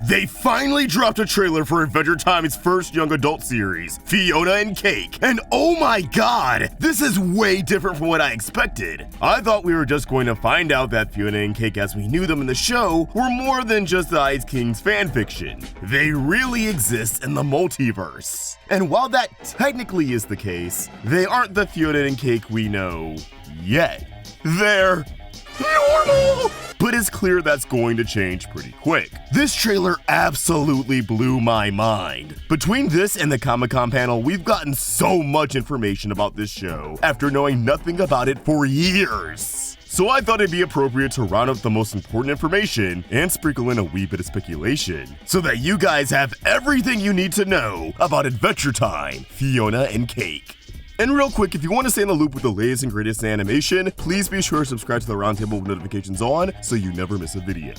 They finally dropped a trailer for Adventure Time's first young adult series, Fiona and Cake, and oh my god, this is way different from what I expected. I thought we were just going to find out that Fiona and Cake as we knew them in the show were more than just the Ice King's fanfiction. They really exist in the multiverse. And while that technically is the case, they aren't the Fiona and Cake we know yet. They're normal! But it's clear that's going to change pretty quick. This trailer absolutely blew my mind. Between this and the Comic-Con panel, we've gotten so much information about this show after knowing nothing about it for years. So I thought it'd be appropriate to round up the most important information and sprinkle in a wee bit of speculation so that you guys have everything you need to know about Adventure Time, Fiona and Cake. And real quick, if you want to stay in the loop with the latest and greatest in animation, please be sure to subscribe to the roundtable with notifications on so you never miss a video.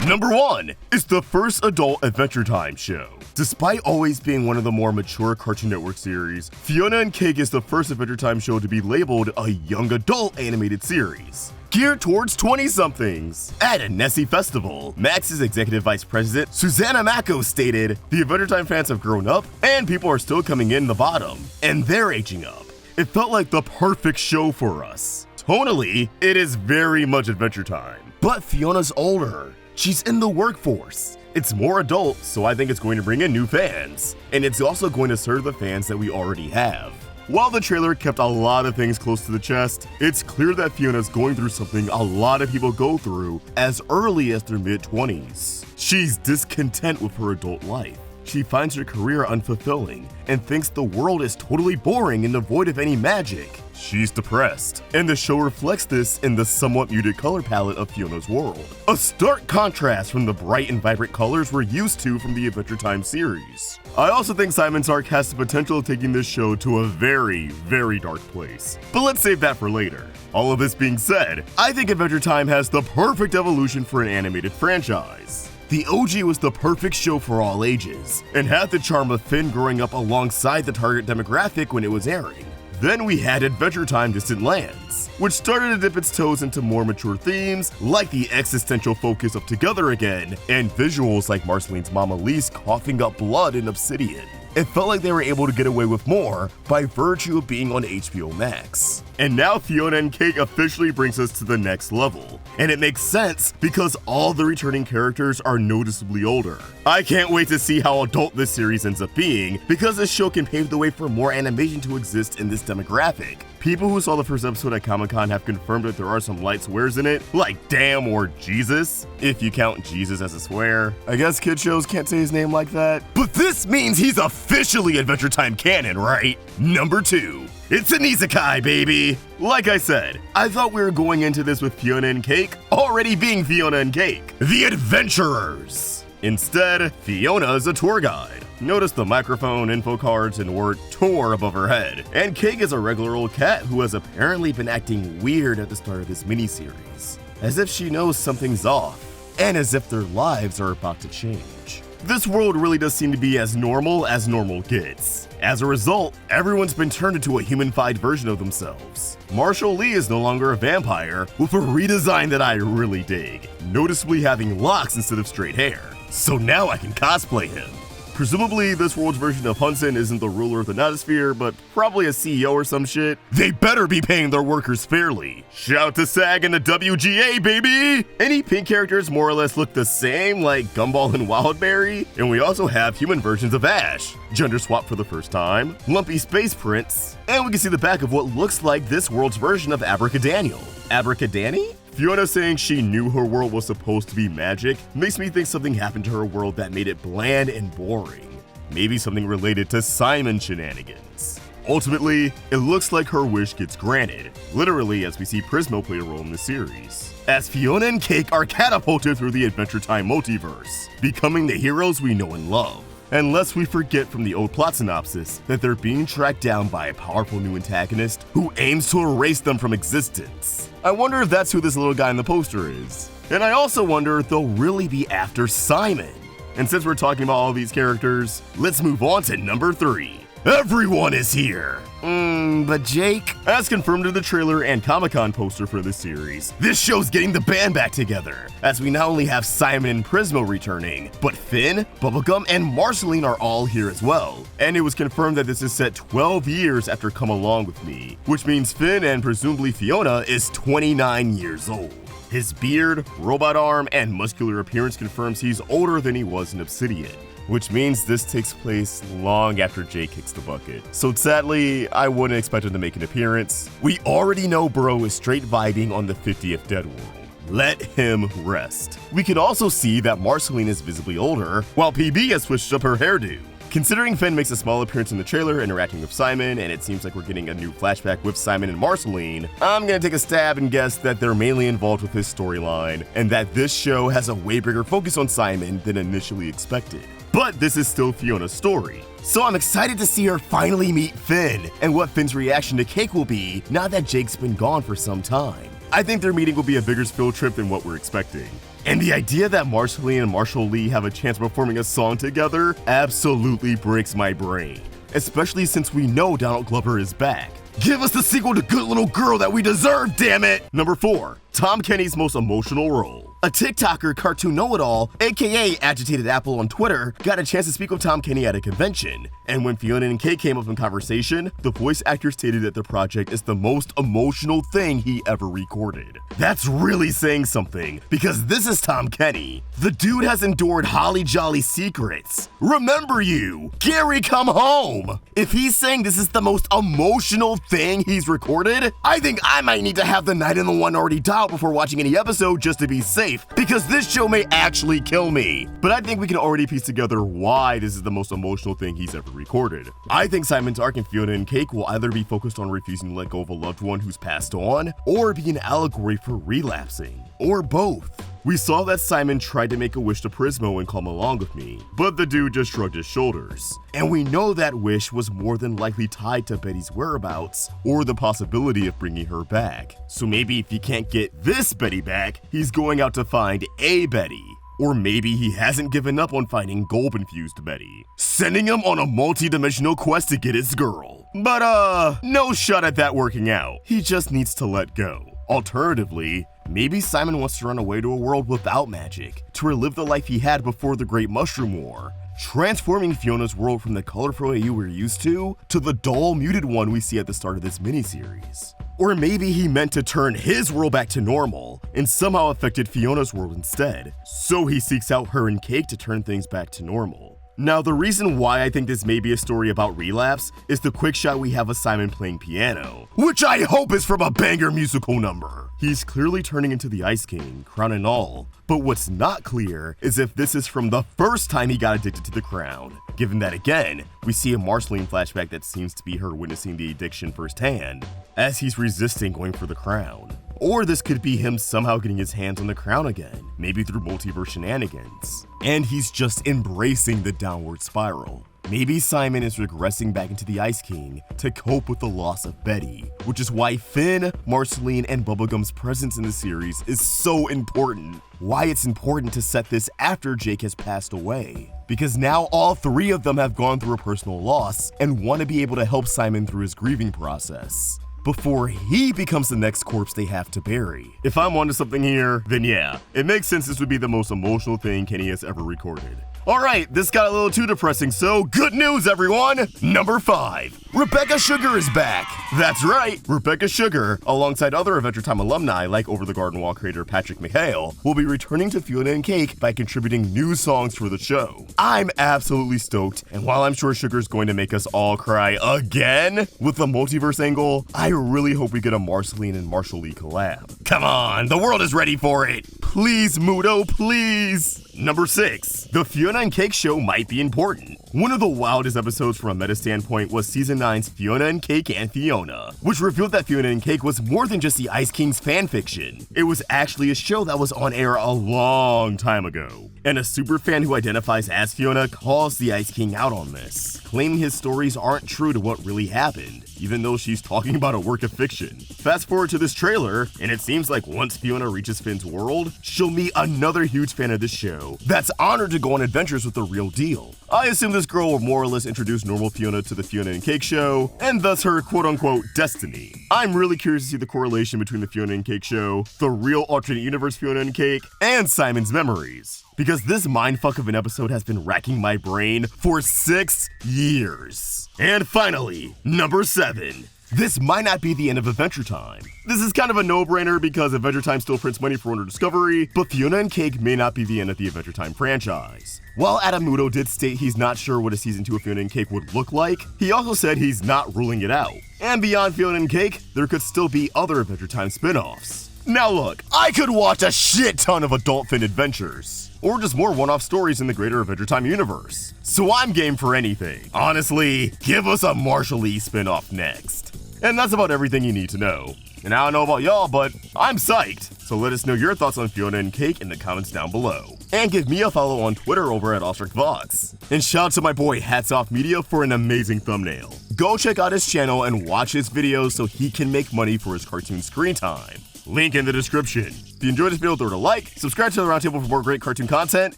Number 1 is the first adult Adventure Time show. Despite always being one of the more mature Cartoon Network series, Fiona and Cake is the first Adventure Time show to be labeled a young adult animated series, geared towards 20-somethings. At a Nessie festival, Max's executive vice president, Susanna Mako, stated, "The Adventure Time fans have grown up, and people are still coming in the bottom, and they're aging up." It felt like the perfect show for us. Tonally, it is very much Adventure Time. But Fiona's older. She's in the workforce. It's more adult, so I think it's going to bring in new fans. And it's also going to serve the fans that we already have. While the trailer kept a lot of things close to the chest, it's clear that Fiona's going through something a lot of people go through as early as their mid-20s. She's discontent with her adult life. She finds her career unfulfilling and thinks the world is totally boring and devoid of any magic. She's depressed, and the show reflects this in the somewhat muted color palette of Fiona's world. A stark contrast from the bright and vibrant colors we're used to from the Adventure Time series. I also think Simon's arc has the potential of taking this show to a very, very dark place. But let's save that for later. All of this being said, I think Adventure Time has the perfect evolution for an animated franchise. The OG was the perfect show for all ages, and had the charm of Finn growing up alongside the target demographic when it was airing. Then we had Adventure Time Distant Lands, which started to dip its toes into more mature themes, like the existential focus of Together Again, and visuals like Marceline's Mama Lise coughing up blood in obsidian. It felt like they were able to get away with more by virtue of being on HBO Max. And now Fiona and Cake officially brings us to the next level. And it makes sense because all the returning characters are noticeably older. I can't wait to see how adult this series ends up being, because this show can pave the way for more animation to exist in this demographic. People who saw the first episode at Comic-Con have confirmed that there are some light swears in it, like damn or Jesus, if you count Jesus as a swear. I guess kid shows can't say his name like that. But this means he's officially Adventure Time canon, right? Number 2. It's an Izakai, baby! Like I said, I thought we were going into this with Fiona and Cake already being Fiona and Cake, the adventurers. Instead, Fiona is a tour guide. Notice the microphone, info cards, and word tour above her head. And Cake is a regular old cat who has apparently been acting weird at the start of this miniseries, as if she knows something's off, and as if their lives are about to change. This world really does seem to be as normal gets. As a result, everyone's been turned into a humanified version of themselves. Marshall Lee is no longer a vampire, with a redesign that I really dig, noticeably having locks instead of straight hair. So now I can cosplay him. Presumably, this world's version of Hudson isn't the ruler of the Notosphere, but probably a CEO or some shit. They better be paying their workers fairly. Shout to SAG and the WGA, baby! Any pink characters more or less look the same, like Gumball and Wildberry, and we also have human versions of Ash, gender swap for the first time, Lumpy Space Prince, and we can see the back of what looks like this world's version of Abracadaniel. Abracadani? Fiona saying she knew her world was supposed to be magic makes me think something happened to her world that made it bland and boring. Maybe something related to Simon shenanigans. Ultimately, it looks like her wish gets granted, literally as we see Prismo play a role in the series, as Fiona and Cake are catapulted through the Adventure Time multiverse, becoming the heroes we know and love. And lest we forget from the old plot synopsis that they're being tracked down by a powerful new antagonist who aims to erase them from existence. I wonder if that's who this little guy in the poster is. And I also wonder if they'll really be after Simon. And since we're talking about all these characters, let's move on to number 3. Everyone is here! But Jake? As confirmed in the trailer and Comic-Con poster for this series, this show's getting the band back together, as we not only have Simon and Prismo returning, but Finn, Bubblegum, and Marceline are all here as well. And it was confirmed that this is set 12 years after Come Along With Me, which means Finn and presumably Fiona is 29 years old. His beard, robot arm, and muscular appearance confirms he's older than he was in Obsidian, which means this takes place long after Jake kicks the bucket. So sadly, I wouldn't expect him to make an appearance. We already know Bro is straight vibing on the 50th Dead World. Let him rest. We can also see that Marceline is visibly older, while PB has switched up her hairdo. Considering Finn makes a small appearance in the trailer interacting with Simon, and it seems like we're getting a new flashback with Simon and Marceline, I'm gonna take a stab and guess that they're mainly involved with his storyline, and that this show has a way bigger focus on Simon than initially expected. But this is still Fiona's story. So I'm excited to see her finally meet Finn, and what Finn's reaction to Cake will be now that Jake's been gone for some time. I think their meeting will be a bigger field trip than what we're expecting. And the idea that Marceline and Marshall Lee have a chance of performing a song together absolutely breaks my brain, especially since we know Donald Glover is back. Give us the sequel to Good Little Girl that we deserve, damn it! Number 4. Tom Kenny's most emotional role. A TikToker, Cartoon Know-It-All, aka Agitated Apple on Twitter, got a chance to speak with Tom Kenny at a convention. And when Fiona and Cake came up in conversation, the voice actor stated that the project is the most emotional thing he ever recorded. That's really saying something, because this is Tom Kenny. The dude has endured Holly Jolly Secrets, Remember You, Gary Come Home. If he's saying this is the most emotional thing he's recorded, I think I might need to have the night in the one already dialed before watching any episode just to be safe, because this show may actually kill me. But I think we can already piece together why this is the most emotional thing he's ever recorded. I think Simon's arc in Fiona and Cake will either be focused on refusing to let go of a loved one who's passed on, or be an allegory for relapsing, or both. We saw that Simon tried to make a wish to Prismo and Come Along With Me, but the dude just shrugged his shoulders. And we know that wish was more than likely tied to Betty's whereabouts, or the possibility of bringing her back. So maybe if he can't get this Betty back, he's going out to find a Betty. Or maybe he hasn't given up on finding gold-infused Betty, sending him on a multi-dimensional quest to get his girl. But no shot at that working out. He just needs to let go. Alternatively, maybe Simon wants to run away to a world without magic, to relive the life he had before the Great Mushroom War, transforming Fiona's world from the colorful AU we're used to the dull, muted one we see at the start of this miniseries. Or maybe he meant to turn his world back to normal, and somehow affected Fiona's world instead, so he seeks out her and Cake to turn things back to normal. Now, the reason why I think this may be a story about relapse is the quick shot we have of Simon playing piano, which I hope is from a banger musical number. He's clearly turning into the Ice King, crown and all, but what's not clear is if this is from the first time he got addicted to the crown, given that again, we see a Marceline flashback that seems to be her witnessing the addiction firsthand, as he's resisting going for the crown. Or this could be him somehow getting his hands on the crown again, maybe through multiverse shenanigans. And he's just embracing the downward spiral. Maybe Simon is regressing back into the Ice King to cope with the loss of Betty, which is why Finn, Marceline, and Bubblegum's presence in the series is so important. Why it's important to set this after Jake has passed away. Because now all three of them have gone through a personal loss and want to be able to help Simon through his grieving process before he becomes the next corpse they have to bury. If I'm onto something here, then yeah, it makes sense this would be the most emotional thing Kenny has ever recorded. Alright, this got a little too depressing, so good news everyone! Number 5. Rebecca Sugar is back! That's right, Rebecca Sugar, alongside other Adventure Time alumni like Over the Garden Wall creator Patrick McHale, will be returning to Fiona and Cake by contributing new songs for the show. I'm absolutely stoked, and while I'm sure Sugar's going to make us all cry again with the multiverse angle, I really hope we get a Marceline and Marshall Lee collab. Come on, the world is ready for it! Please, Mudo, please! Number 6. The Fiona and Cake show might be important. One of the wildest episodes from a meta standpoint was Season 9's Fiona and Cake and Fiona, which revealed that Fiona and Cake was more than just the Ice King's fanfiction. It was actually a show that was on air a long time ago. And a superfan who identifies as Fiona calls the Ice King out on this, claiming his stories aren't true to what really happened, even though she's talking about a work of fiction. Fast forward to this trailer, and it seems like once Fiona reaches Finn's world, she'll meet another huge fan of this show that's honored to go on adventures with the real deal. I assume this girl will more or less introduce normal Fiona to the Fiona and Cake show, and thus her quote-unquote destiny. I'm really curious to see the correlation between the Fiona and Cake show, the real alternate universe Fiona and Cake, and Simon's memories. Because this mindfuck of an episode has been racking my brain for 6 years. And finally, number 7. This might not be the end of Adventure Time. This is kind of a no-brainer because Adventure Time still prints money for Wonder Discovery, but Fiona and Cake may not be the end of the Adventure Time franchise. While Adam Muto did state he's not sure what a season 2 of Fiona and Cake would look like, he also said he's not ruling it out. And beyond Fiona and Cake, there could still be other Adventure Time spin-offs. Now look, I could watch a shit ton of adult fin adventures, or just more one-off stories in the greater Adventure Time universe. So I'm game for anything. Honestly, give us a Marceline spin-off next. And that's about everything you need to know. And I don't know about y'all, but I'm psyched. So let us know your thoughts on Fiona and Cake in the comments down below. And give me a follow on Twitter over at AwestruckVox. And shout out to my boy Hats Off Media for an amazing thumbnail. Go check out his channel and watch his videos so he can make money for his cartoon screen time. Link in the description. If you enjoyed this video, throw it a like, subscribe to the Roundtable for more great cartoon content,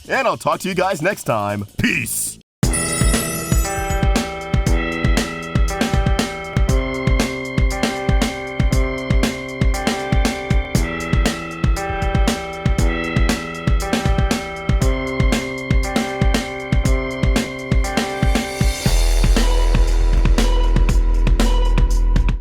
and I'll talk to you guys next time. Peace!